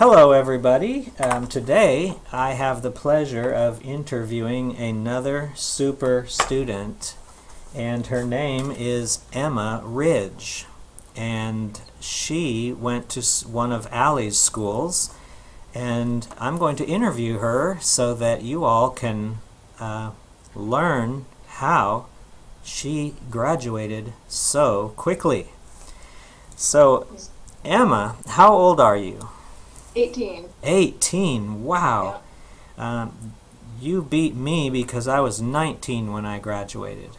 Hello, everybody. Today I have the pleasure of interviewing another super student, and her name is Emma Ridge. And she went to one of Allie's schools, and I'm going to interview her so that you all can learn how she graduated so quickly. So, Emma, how old are you? 18. 18, wow. You beat me because I was 19 when I graduated.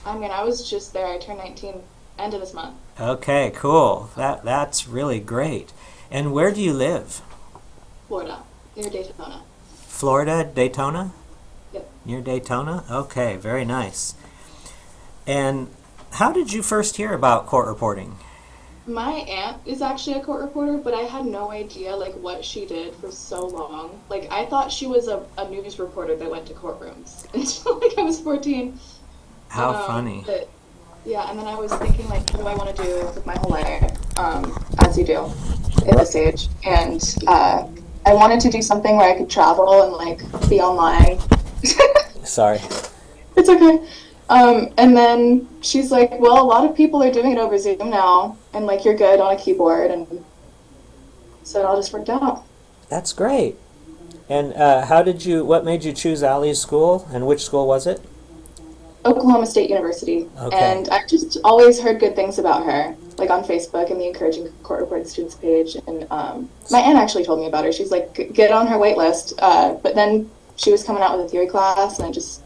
I was just there. I turned 19 end of this month. Okay, cool. That's really great. And where do you live? Florida, near Daytona. Florida, Daytona? Yep. Near Daytona? Okay, very nice. And how did you first hear about court reporting? My aunt is actually a court reporter, but I had no idea what she did for so long. I thought she was a news reporter that went to courtrooms until I was 14. How funny. Yeah, and then I was thinking what do I want to do with my whole life, as you do at this age. And I wanted to do something where I could travel and be online. Sorry. It's okay. And then she's like, well, a lot of people are doing it over Zoom now, and you're good on a keyboard, and so it all just worked out. That's great. And what made you choose Allie's school, and which school was it? Oklahoma State University. Okay. And I've just always heard good things about her, on Facebook and the Encouraging Court Reported Students page. And my aunt actually told me about her. She's like, get on her wait list. But then she was coming out with a theory class, and it just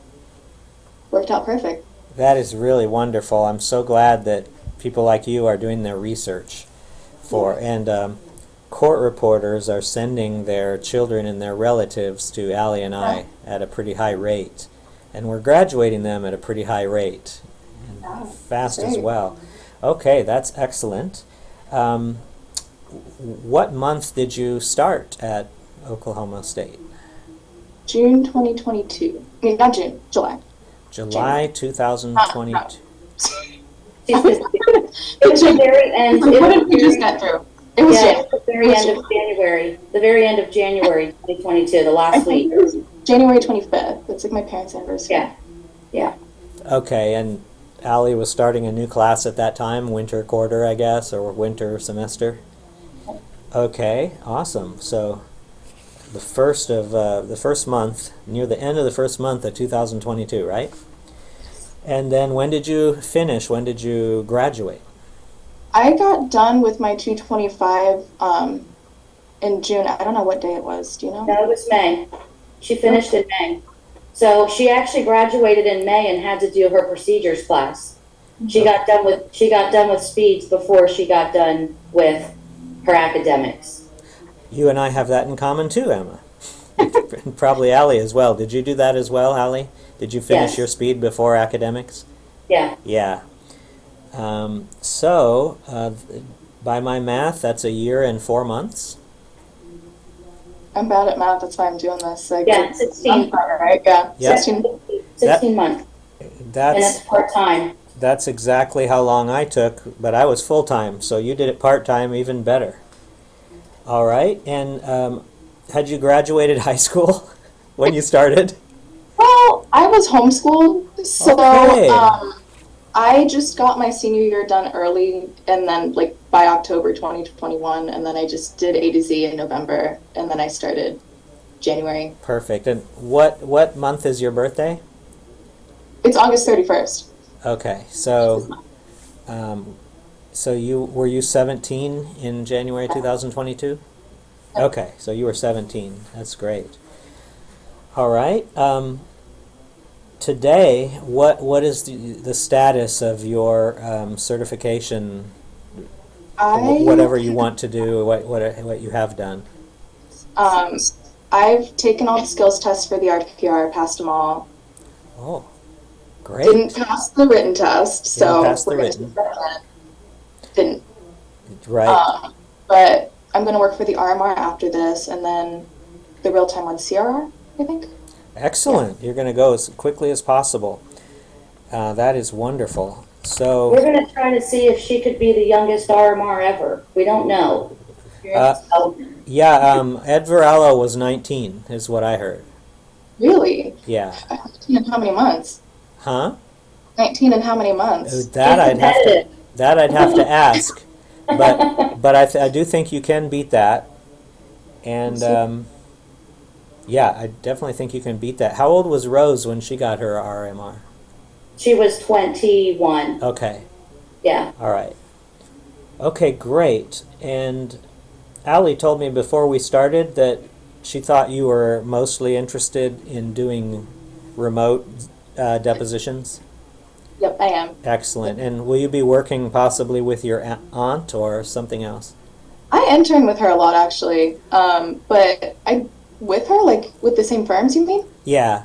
worked out perfect. That is really wonderful. I'm so glad that people like you are doing their research and court reporters are sending their children and their relatives to Allie and I at a pretty high rate. And we're graduating them at a pretty high rate. And fast as well. Okay, that's excellent. What month did you start at Oklahoma State? June 2022. I mean, not June, July. July 2022. It's the very end. What did we just get through? It was the very end of January. The very end of January 2022, the last week. It was January 25th. That's my parents' anniversary. Yeah. Okay, and Allie was starting a new class at that time, winter quarter, I guess, or winter semester? Okay, awesome. So the first month, near the end of the first month of 2022, right? And then when did you finish? When did you graduate? I got done with my 225 in June. I don't know what day it was. Do you know? No, it was May. She finished in May. So she actually graduated in May and had to do her procedures class. She got done with speeds before she got done with her academics. You and I have that in common too, Emma. And probably Allie as well. Did you do that as well, Allie? Did you finish your speed before academics? Yeah. Yeah. So, by my math, that's a year and 4 months. I'm bad at math. That's why I'm doing this. 16. Right? Yeah. Yep. 16 months. And it's part-time. That's exactly how long I took, but I was full-time, so you did it part-time, even better. All right, and had you graduated high school when you started? Well, I was homeschooled, so Okay. I just got my senior year done early, and then by October 2021, and then I just did A to Z in November, and then I started January. Perfect. And what month is your birthday? It's August 31st. Okay, so were you 17 in January 2022? Okay, so you were 17. That's great. All right. Today, what is the status of your certification? Whatever you want to do, what you have done. I've taken all the skills tests for the RPR, passed them all. Oh, great. Didn't pass the written test, so pass the written. Didn't. Right. But I'm going to work for the RMR after this, and then the real-time one, CRR, I think. Excellent. Yeah. You're going to go as quickly as possible. That is wonderful. So we're going to try to see if she could be the youngest RMR ever. We don't know. Yeah, Ed Varallo was 19, is what I heard. Really? Yeah. 19 in how many months? Huh? 19 in how many months? That Get competitive. I'd have to ask. But I do think you can beat that. And yeah, I definitely think you can beat that. How old was Rose when she got her RMR? She was 21. Okay. Yeah. All right. Okay, great. And Allie told me before we started that she thought you were mostly interested in doing remote depositions. Yep, I am. Excellent. And will you be working possibly with your aunt or something else? I intern with her a lot actually. But I with her like with the same firms, you mean? Yeah.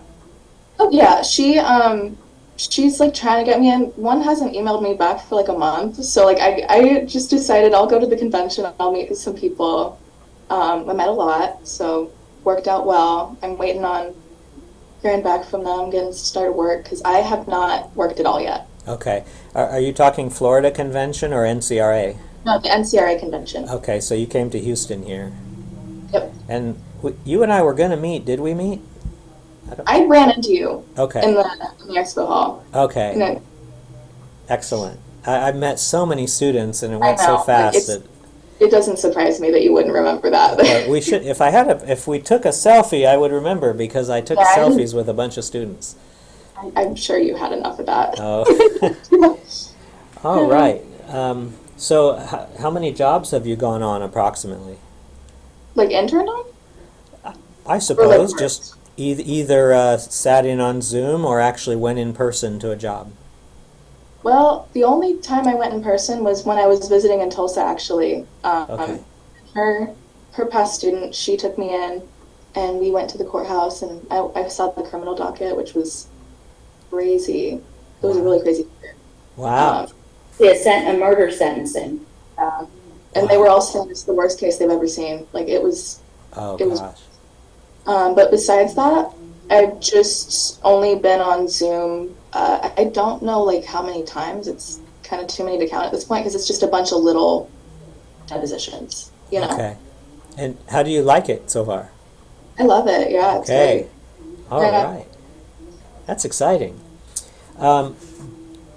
Oh yeah, she's like trying to get me in. One hasn't emailed me back for like a month, so like I just decided I'll go to the convention. I'll meet some people. I met a lot, so worked out well. I'm waiting on hearing back from them, getting started work because I have not worked at all yet. Okay. Are you talking Florida convention or NCRA? No, the NCRA convention. Okay, so you came to Houston here. Yep. And you and I were going to meet. Did we meet? I ran into you Okay. in the expo hall. Okay. No, Excellent. I met so many students, and it I went so know. fast that It doesn't surprise me that you wouldn't remember that. we should. If we took a selfie, I would remember because I took Yeah, selfies with a bunch of students. I'm sure you had enough of that. Oh. All right. So, how many jobs have you gone on approximately? Like interned on? I suppose just either sat in on Zoom or actually went in person to a job. Well, the only time I went in person was when I was visiting in Tulsa, actually. Okay. Her past student, she took me in, and we went to the courthouse, and I saw the criminal docket, which was crazy. It was a really crazy year. Wow. A murder sentencing. And they were all saying it's the worst case they've ever seen. Like, it was... Oh, it was, gosh. but besides that, I've just only been on Zoom. I don't know like how many times. It's kind of too many to count at this point because it's just a bunch of little depositions. You know. Okay. And how do you like it so far? I love it. Yeah. It's Okay. All Yeah. right. That's exciting.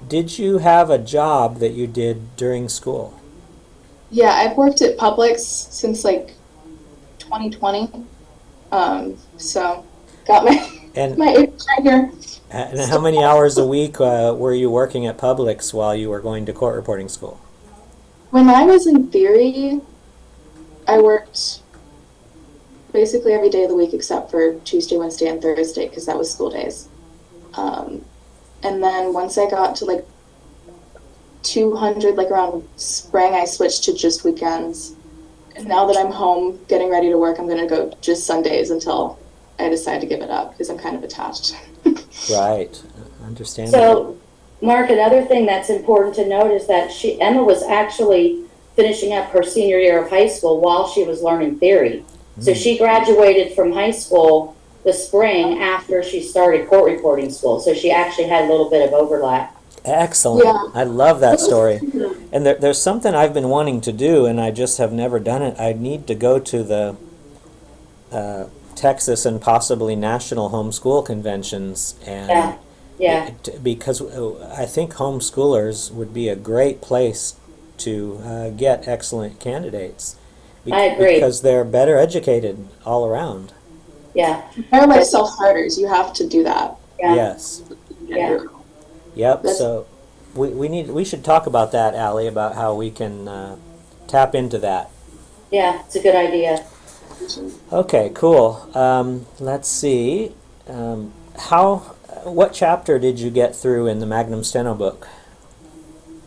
Did you have a job that you did during school? Yeah, I've worked at Publix since like 2020. So got And my age right here. and how many hours a week were you working at Publix while you were going to court reporting school? When I was in theory, I worked basically every day of the week except for Tuesday, Wednesday, and Thursday because that was school days. And then once I got to like 200, like around spring, I switched to just weekends. And now that I'm home getting ready to work, I'm going to go just Sundays until I decide to give it up because I'm kind of attached. Right. Understandable. So, Mark, another thing that's important to note is that Emma was actually finishing up her senior year of high school while she was learning theory. So she graduated from high school the spring after she started court reporting school. So she actually had a little bit of overlap. Excellent. Yeah. I love that story. And there's something I've been wanting to do, and I just have never done it. I need to go to the Texas and possibly national homeschool conventions, and because I think homeschoolers would be a great place to get excellent candidates. I agree. Because they're better educated all around. Yeah. They're like self-starters. You have to do that. Yeah. Yes. Yeah. Yep. So we should talk about that, Allie, about how we can tap into that. Yeah, it's a good idea. Okay, cool. Let's see. What chapter did you get through in the Magnum Steno book?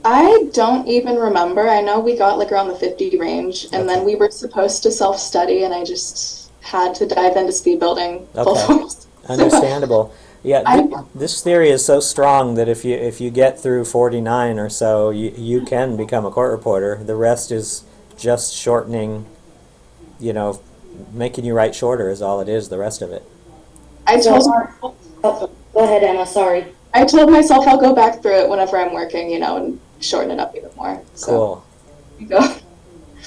I don't even remember. I know we got like around the 50 range, and then we were supposed to self-study, and I just had to dive into speed building full force. Understandable. Yeah, this theory is so strong that if you get through 49 or so, you can become a court reporter. The rest is just shortening, making you write shorter is all it is, the rest of it. Go ahead, Emma, sorry. I told myself I'll go back through it whenever I'm working, and shorten it up even more. So, Cool. there you go.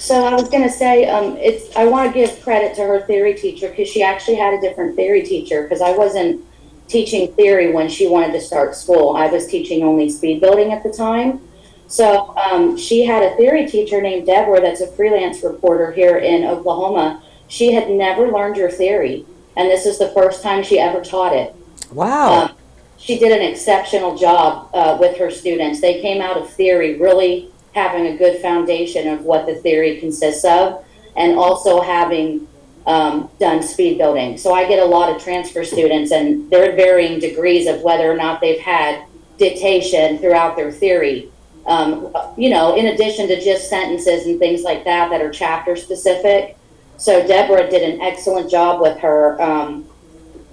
So I was going to say, I want to give credit to her theory teacher because she actually had a different theory teacher because I wasn't teaching theory when she wanted to start school. I was teaching only speed building at the time. So she had a theory teacher named Deborah that's a freelance reporter here in Oklahoma. She had never learned your theory, and this is the first time she ever taught it. Wow. She did an exceptional job with her students. They came out of theory really having a good foundation of what the theory consists of, and also having done speed building. So I get a lot of transfer students, and they're varying degrees of whether or not they've had dictation throughout their theory. In addition to just sentences and things like that that are chapter specific. So Deborah did an excellent job with her, and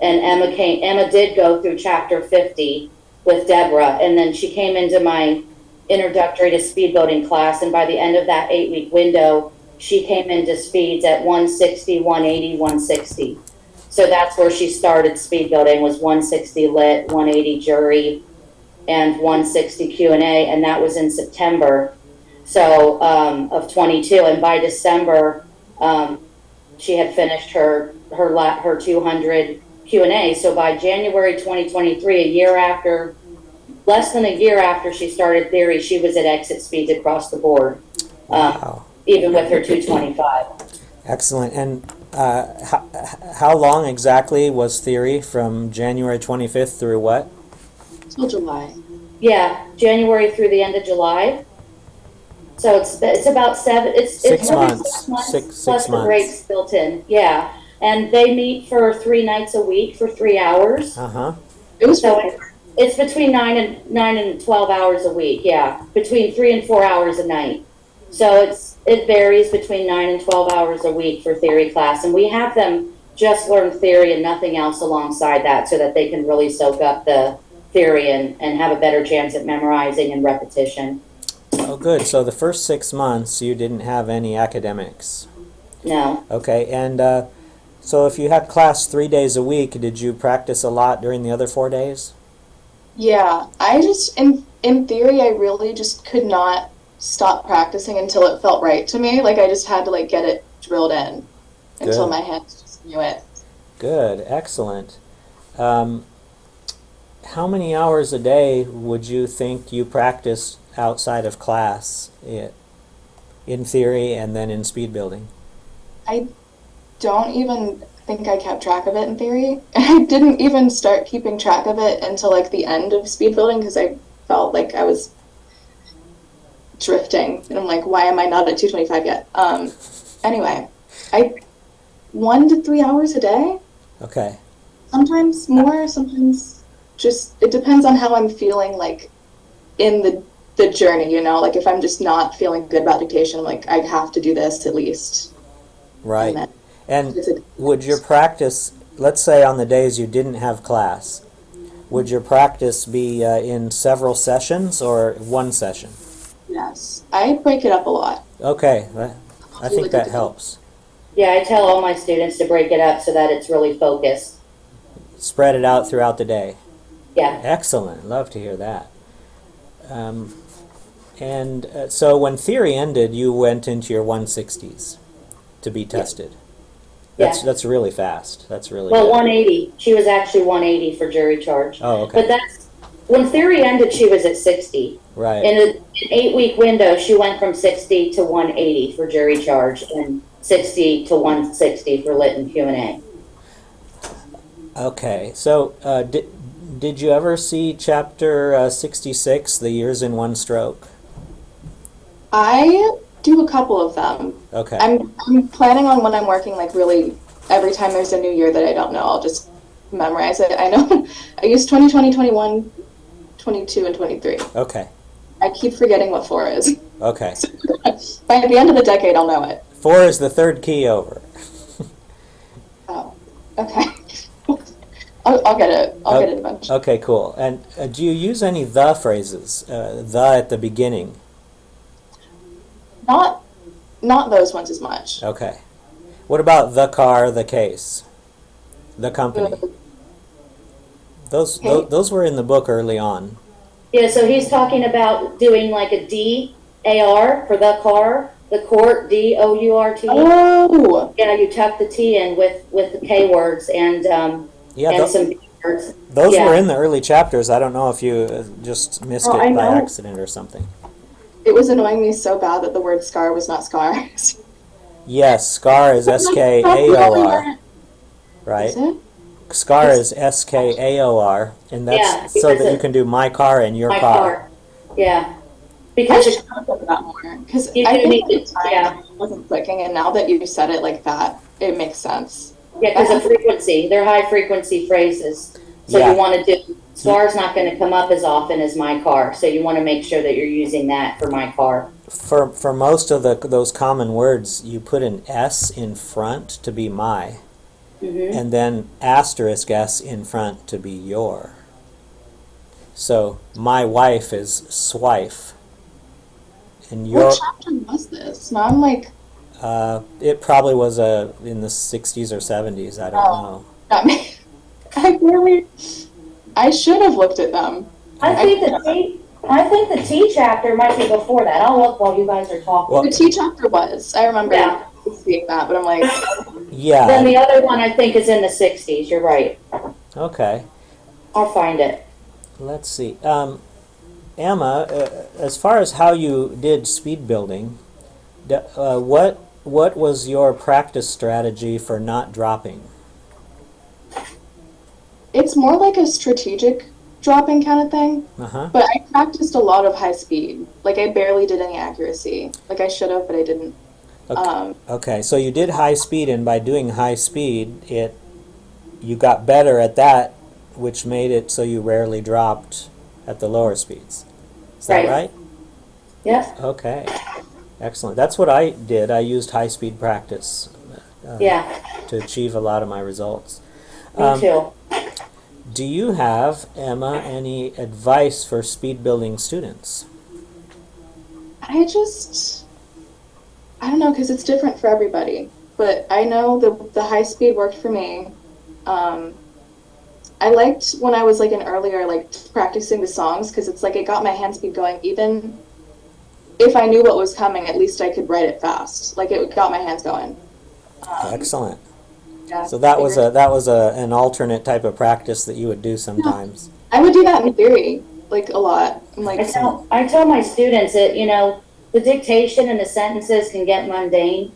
Emma did go through chapter 50 with Deborah, and then she came into my introductory to speed building class, and by the end of that 8-week window, she came into speeds at 160, 180, 160. So that's where she started speed building, was 160 lit, 180 jury, and 160 Q&A, and that was in September of 22. And by December, she had finished her 200 Q&A. So by January 2023, less than a year after she started theory, she was at exit speeds across the board, Wow. even with her 225. Excellent. And how long exactly was theory from January 25th through what? Till July. Yeah, January through the end of July. So it's about it's 6 really months. 6 months Six plus the months. breaks built in. Yeah, and they meet for 3 nights a week for 3 hours. Uh-huh. It was So it's between 9 and 12 hours a week. Yeah, between 3 and 4 hours a night. So it varies between 9 and 12 hours a week for theory class, and we have them just learn theory and nothing else alongside that, so that they can really soak up the theory and have a better chance at memorizing and repetition. Oh, good. So the first 6 months, you didn't have any academics. No. Okay. And so if you had class 3 days a week, did you practice a lot during the other 4 days? Yeah, I just, in theory, I really just could not stop practicing until it felt right to me. Like, I just had to, like, get it drilled in until Good. my hands just knew it. Good. Excellent. How many hours a day would you think you practice outside of class in theory and then in speed building? I don't even think I kept track of it in theory. I didn't even start keeping track of it until, like, the end of speed building, because I felt like I was drifting, and I'm like, why am I not at 225 yet? Anyway, 1 to 3 hours a day. Okay. Sometimes more, sometimes just, it depends on how I'm feeling, like, in the journey, you know? Like, if I'm just not feeling good about dictation, I'm like, I have to do this at least. Right. And And would your practice, let's say on the days you didn't have class, would your practice be in several sessions or one session? Yes, I break it up a lot. Okay. I think that helps. Yeah, I tell all my students to break it up so that it's really focused. Spread it out throughout the day. Yeah. Excellent. Love to hear that. So when theory ended, you went into your 160s to be tested. Yeah. That's really fast. That's really Well, good. 180. She was actually 180 for jury charge. Oh, okay. But when theory ended, she was at 60. Right. In an 8-week window, she went from 60 to 180 for jury charge and 60 to 160 for lit and Q&A. Okay. So did you ever see chapter 66, The Years in One Stroke? I do a couple of them. Okay. I'm planning on, when I'm working, like, really, every time there's a new year that I don't know, I'll just memorize it. I know I use 2020, 21, 22, and 23. Okay. I keep forgetting what 4 is. Okay. By the end of the decade, I'll know it. 4 is the third key over. Oh, okay. I'll get it. I'll get it eventually. Okay, cool. And do you use any the phrases? The at the beginning? Not those ones as much. Okay. What about the car, the case, the company? Those were in the book early on. Yeah, so he's talking about doing like a DAR for the car, The court, D-O-U-R-T. Oh, Yeah, you tuck the T in with the K words and Yeah, some B words. those Yeah. were in the early chapters. I don't know if you just missed Oh, I it by know. accident or something. it was annoying me so bad that the word scar was not scar. Yes, SCAR is That's the only S-K-A-O-R, word. right? Is it? SCAR is S-K-A-O-R, and Yeah, that's so because that you can do my car and your my car. car. Yeah. I Because should have looked at that more because you I do think need at the to, time yeah. it wasn't clicking, and now that you said it like that, it makes sense. Yeah, because of frequency. They're high frequency phrases. So Yeah. you want to do, SCAR's not going to come up as often as my car. So you want to make sure that you're using that for my car. For most of those common words, you put an S in front to be my, and then asterisk S in front to be your. So my wife is swife, and your What chapter was this? Now I'm like, it probably was in the 60s or 70s. I don't know. that may, I should have looked at them. I think the T chapter might be before that. I'll look while you guys are talking. Well, The T chapter was. I remember Yeah. seeing that, but I'm like, Then Yeah. the other one I think is in the 60s. You're right. Okay. I'll find it. Let's see. Emma, as far as how you did speed building, what was your practice strategy for not dropping? it's more like a strategic dropping kind of thing. Uh-huh. But I practiced a lot of high speed. Like I barely did any accuracy. Like I should have, but I didn't. Okay. Okay, so you did high speed, and by doing high speed, you got better at that, which made it so you rarely dropped at the lower speeds. Is that Right. right? Yes. Okay. Excellent. That's what I did. I used high speed practice Yeah. to achieve a lot of my results. Me too. Do you have, Emma, any advice for speed building students? I don't know, because it's different for everybody. But I know the high speed worked for me. I liked when I was like in earlier, like practicing the songs, because it's like it got my hand speed going. Even if I knew what was coming, at least I could write it fast. Like it got my hands going. Excellent. Yeah, So that was an alternate type of practice that you would do sometimes. I would do that in theory, like a lot. I'm like, I tell my students that, the dictation and the sentences can get mundane.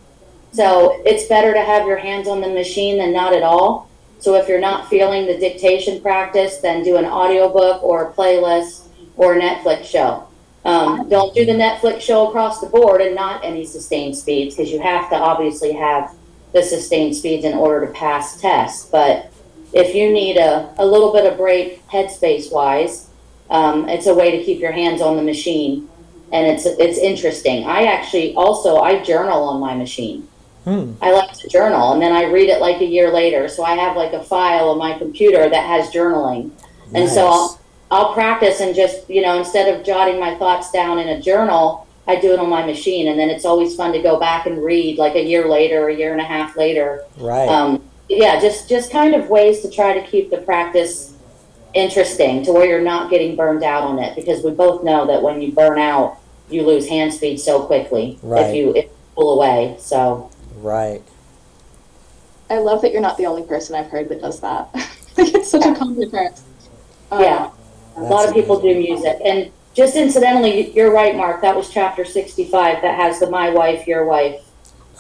So it's better to have your hands on the machine than not at all. So if you're not feeling the dictation practice, then do an audiobook or a playlist or a Netflix show. Don't do the Netflix show across the board and not any sustained speeds, because you have to obviously have the sustained speeds in order to pass tests. But if you need a little bit of break headspace wise, it's a way to keep your hands on the machine, and it's interesting. I journal on my machine. I like to journal, and then I read it like a year later. So I have like a file on my computer that has journaling. And so I'll practice and just, instead of jotting my thoughts down in a journal, I do it on my machine. And then it's always fun to go back and read like a year later, a year and a half later. Right. Yeah, just kind of ways to try to keep the practice interesting to where you're not getting burned out on it. Because we both know that when you burn out, you lose hand speed so quickly if you pull away. So. Right. I love that you're not the only person I've heard that does that. Like it's such a common occurrence. Yeah, a lot of people do music. And just incidentally, you're right, Mark, that was chapter 65 that has the my wife, your wife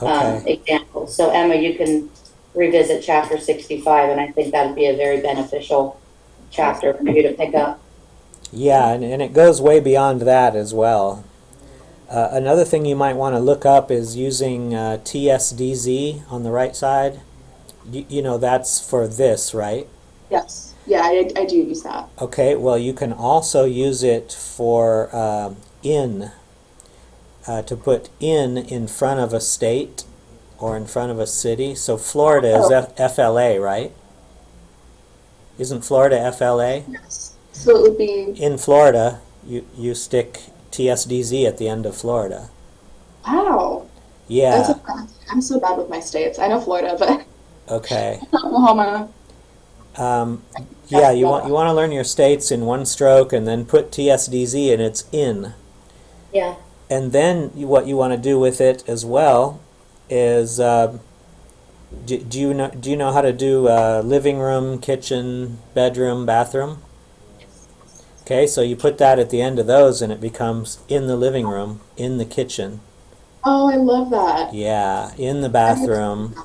example. So Emma, you can revisit chapter 65, and I think that would be a very beneficial chapter for you to pick up. Yeah, and it goes way beyond that as well. Another thing you might want to look up is using TSDZ on the right side. That's for this, right? Yes. Yeah, I do use that. Okay, well, you can also use it for to put in front of a state or in front of a city. So Florida is FLA, right? Isn't Florida FLA? Yes. So it would be... In Florida, you stick TSDZ at the end of Florida. Wow. Yeah. I'm so bad with my states. I know Florida, but... Okay. Oklahoma. Yeah, you want to learn your states in one stroke and then put TSDZ and it's in. Yeah. And then what you want to do with it as well is, do you know how to do living room, kitchen, bedroom, bathroom? Okay, so you put that at the end of those, and it becomes in the living room, in the kitchen. Oh, I love that. Yeah, in the bathroom,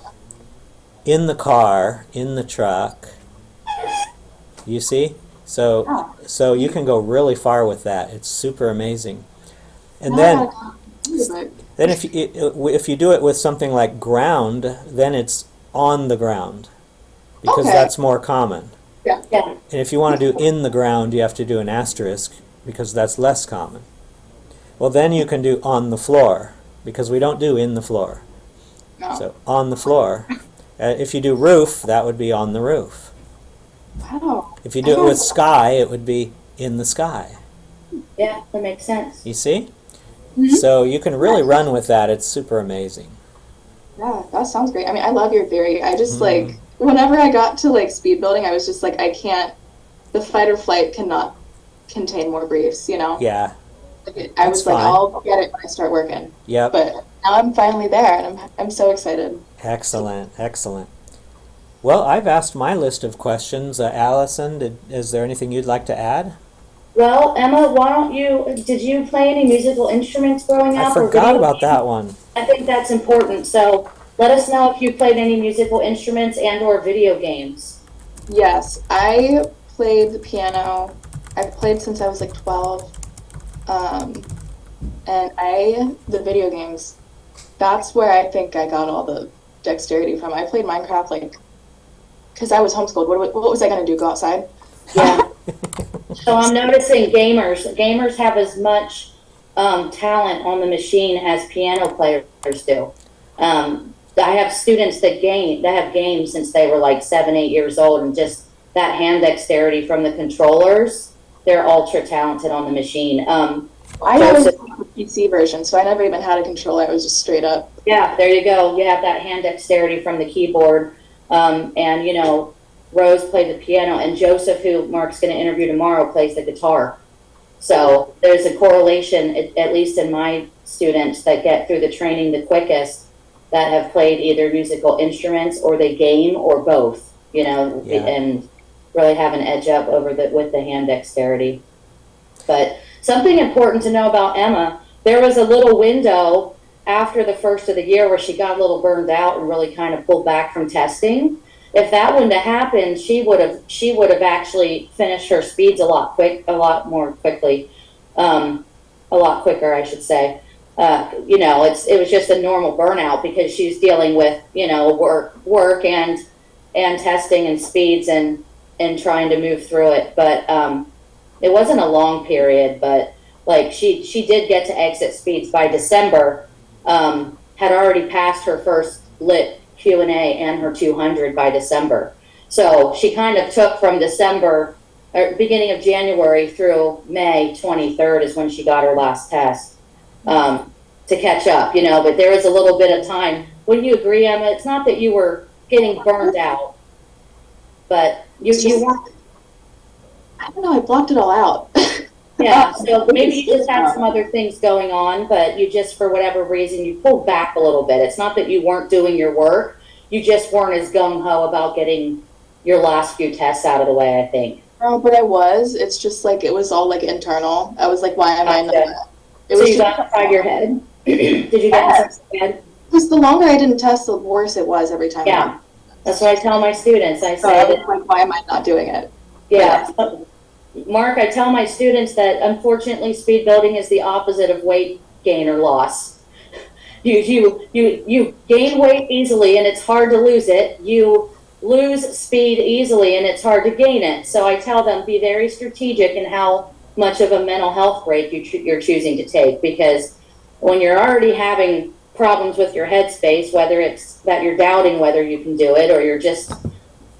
in the car, in the truck. You see? So you can go really far with that. It's super amazing. And then if you do it with something like ground, then it's on the ground, because that's more common. Yeah. And if you want to do in the ground, you have to do an asterisk, because that's less common. Well, then you can do on the floor, because we don't do in the floor. No. So on the floor. If you do roof, that would be on the roof. Wow. If you do it with sky, it would be in the sky. Yeah, that makes sense. You see? So you can really run with that. It's super amazing. Yeah, that sounds great. I mean, I love your theory. I just like, whenever I got to like speed building, I was just like, I can't, the fight or flight cannot contain more briefs, you know? Yeah. I was like, I'll get it when I start working. Yep. But now I'm finally there, and I'm so excited. Excellent, excellent. Well, I've asked my list of questions. Allison, is there anything you'd like to add? Well, Emma, did you play any musical instruments growing up? I forgot about that one. I think that's important. So let us know if you played any musical instruments and or video games. Yes, I played the piano. I've played since I was like 12. And the video games, that's where I think I got all the dexterity from. I played Minecraft like, because I was homeschooled. What was I going to do, go outside? Yeah. So I'm noticing gamers have as much talent on the machine as piano players do. I have students that have games since they were like 7, 8 years old, and just that hand dexterity from the controllers, they're ultra talented on the machine. I had a PC version, so I never even had a controller. I was just straight up. Yeah, there you go. You have that hand dexterity from the keyboard. And, you know, Rose played the piano, and Joseph, who Mark's going to interview tomorrow, plays the guitar. So there's a correlation, at least in my students that get through the training the quickest, that have played either musical instruments or they game or both, you know, and really have an edge up over with the hand dexterity. But something important to know about Emma, there was a little window after the first of the year where she got a little burned out and really kind of pulled back from testing. If that wouldn't have happened, she would have actually finished her speeds a lot quicker, I should say. You know, it was just a normal burnout because she's dealing with, you know, work and testing and speeds and trying to move through it. But it wasn't a long period, but like she did get to exit speeds by December. Had already passed her first lit Q&A and her 200 by December. So she kind of took from December, or beginning of January through May 23rd is when she got her last test, to catch up, you know, but there was a little bit of time. Wouldn't you agree, Emma? It's not that you were getting burned out, but you weren't. I don't know, I blocked it all out. Yeah, so maybe you just had some other things going on, but you just, for whatever reason, you pulled back a little bit. It's not that you weren't doing your work. You just weren't as gung-ho about getting your last few tests out of the way, I think. No, but I was. It's just like, it was all like internal. I was like, why am I not? So you got inside your head? Did you get inside your head? Because the longer I didn't test, the worse it was every time. Yeah, that's what I tell my students. I say, like, why am I not doing it? Yeah. Mark, I tell my students that unfortunately speed building is the opposite of weight gain or loss. You gain weight easily and it's hard to lose it. You lose speed easily and it's hard to gain it. So I tell them, be very strategic in how much of a mental health break you're choosing to take, because when you're already having problems with your headspace, whether it's that you're doubting whether you can do it or you're just,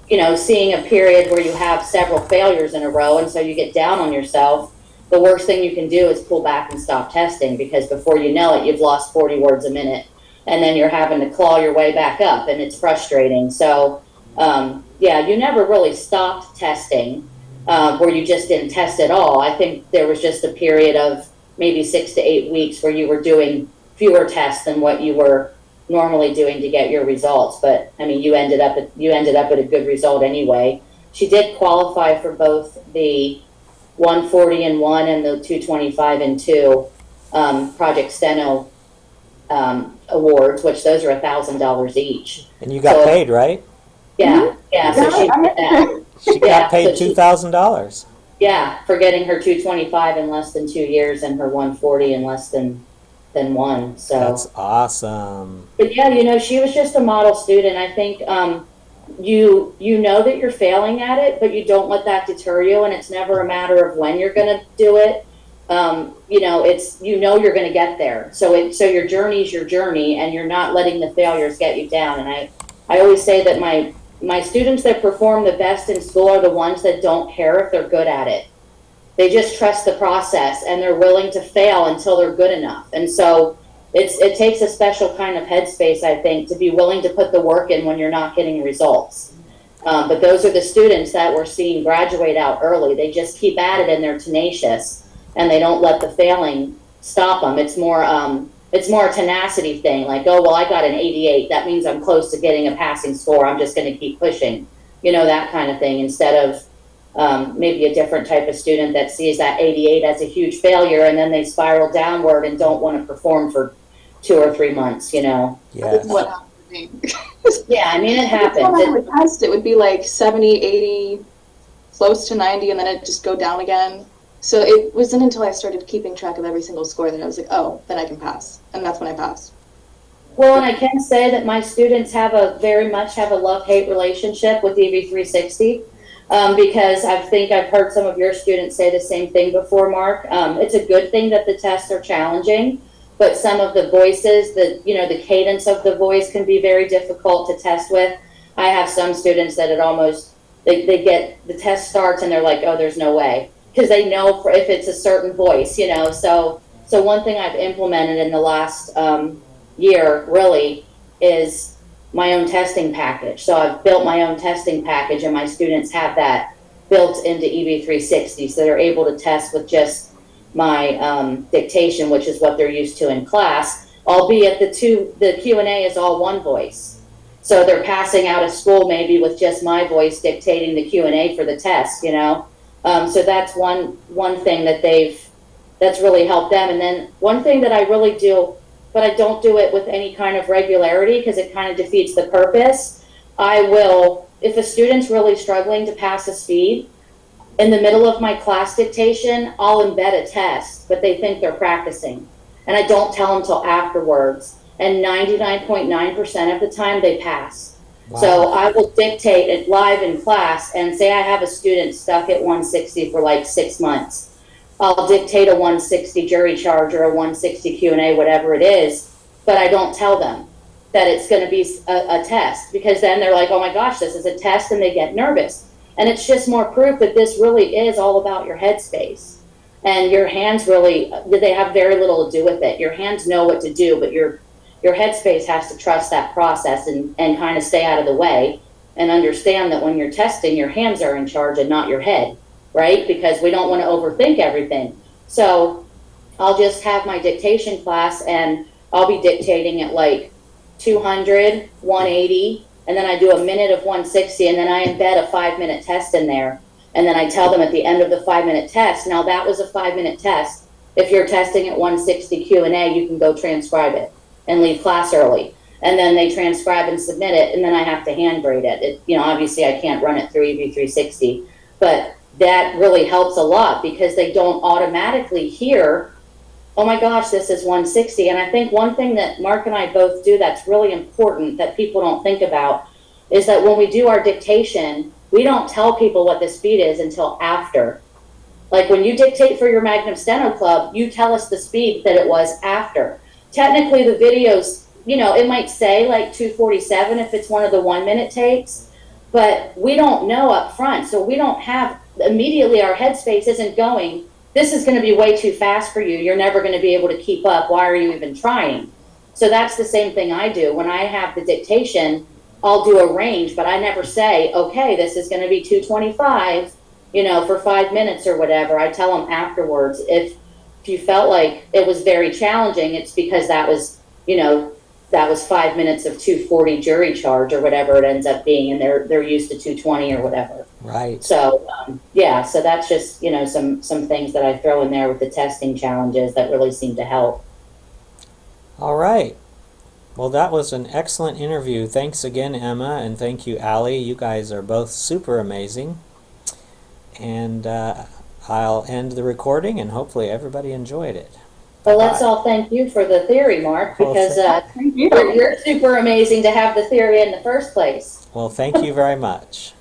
you know, seeing a period where you have several failures in a row and so you get down on yourself, the worst thing you can do is pull back and stop testing, because before you know it, you've lost 40 words a minute and then you're having to claw your way back up and it's frustrating. So, yeah, you never really stopped testing where you just didn't test at all. I think there was just a period of maybe 6 to 8 weeks where you were doing fewer tests than what you were normally doing to get your results. But I mean, you ended up at a good result anyway. She did qualify for both the 140 and 1 and the 225 and 2 Project Steno awards, which those are $1,000 each. And you got paid, right? Yeah, yeah. So she did that. She got paid $2,000. Yeah, for getting her 225 in less than 2 years and her 140 in less than 1. So that's awesome. But yeah, you know, she was just a model student. I think you know that you're failing at it, but you don't let that deter you, and it's never a matter of when you're going to do it. You know, you're going to get there. So your journey's your journey, and you're not letting the failures get you down. And I always say that my students that perform the best in school are the ones that don't care if they're good at it. They just trust the process, and they're willing to fail until they're good enough. And so it takes a special kind of headspace, I think, to be willing to put the work in when you're not getting results. But those are the students that we're seeing graduate out early. They just keep at it, and they're tenacious, and they don't let the failing stop them. It's more a tenacity thing, like, oh, well, I got an 88. That means I'm close to getting a passing score. I'm just going to keep pushing, you know, that kind of thing, instead of maybe a different type of student that sees that 88 as a huge failure, and then they spiral downward and don't want to perform for 2 or 3 months, you know. Yeah. That's what happened to me. Yeah, I mean, it happens. When I would test, it would be like 70, 80, close to 90, and then it'd just go down again. So it wasn't until I started keeping track of every single score that I was like, oh, then I can pass. And that's when I passed. Well, and I can say that my students very much have a love-hate relationship with EV360. Because I think I've heard some of your students say the same thing before, Mark. It's a good thing that the tests are challenging, but some of the voices, the cadence of the voice can be very difficult to test with. I have some students that they get, the test starts and they're like, oh, there's no way. Because they know if it's a certain voice, you know. So one thing I've implemented in the last year really is my own testing package. So I've built my own testing package, and my students have that built into EV360, so they're able to test with just my dictation, which is what they're used to in class, albeit the Q&A is all one voice. So they're passing out of school maybe with just my voice dictating the Q&A for the test, you know. So that's one thing that's really helped them. And then one thing that I really do, but I don't do it with any kind of regularity because it kind of defeats the purpose. I will, if a student's really struggling to pass a speed, in the middle of my class dictation, I'll embed a test, but they think they're practicing. And I don't tell them till afterwards. And 99.9% of the time they pass. Wow. So I will dictate it live in class, and say I have a student stuck at 160 for like 6 months. I'll dictate a 160 jury charge or a 160 Q&A, whatever it is, but I don't tell them that it's going to be a test, because then they're like, oh my gosh, this is a test, and they get nervous. And it's just more proof that this really is all about your headspace. And your hands really, they have very little to do with it. Your hands know what to do, but your headspace has to trust that process and kind of stay out of the way and understand that when you're testing, your hands are in charge and not your head. Right? Because we don't want to overthink everything. So I'll just have my dictation class, and I'll be dictating at like 200, 180, and then I do a minute of 160, and then I embed a 5-minute test in there. And then I tell them at the end of the 5-minute test, now that was a 5-minute test. If you're testing at 160 Q&A, you can go transcribe it and leave class early. And then they transcribe and submit it, and then I have to hand grade it. Obviously I can't run it through EV360, but that really helps a lot, because they don't automatically hear, oh my gosh, this is 160. And I think one thing that Mark and I both do that's really important that people don't think about is that when we do our dictation, we don't tell people what the speed is until after. Like when you dictate for your Magnum Steno Club, you tell us the speed that it was after. Technically the videos, it might say like 247 if it's one of the 1-minute takes, but we don't know up front. So we don't have, immediately our headspace isn't going, this is going to be way too fast for you. You're never going to be able to keep up. Why are you even trying? So that's the same thing I do. When I have the dictation, I'll do a range, but I never say, okay, this is going to be 225, for 5 minutes or whatever. I tell them afterwards. If if you felt like it was very challenging, it's because that was, that was 5 minutes of 240 jury charge or whatever it ends up being, and they're used to 220 or whatever. Right. So yeah, so that's just some things that I throw in there with the testing challenges that really seem to help. All right. Well, that was an excellent interview. Thanks again, Emma, and thank you, Allie. You guys are both super amazing. And I'll end the recording, and hopefully everybody enjoyed it. Well, let's all thank you for the theory, Mark, because Thank you. you're super amazing to have the theory in the first place. Well, thank you very much.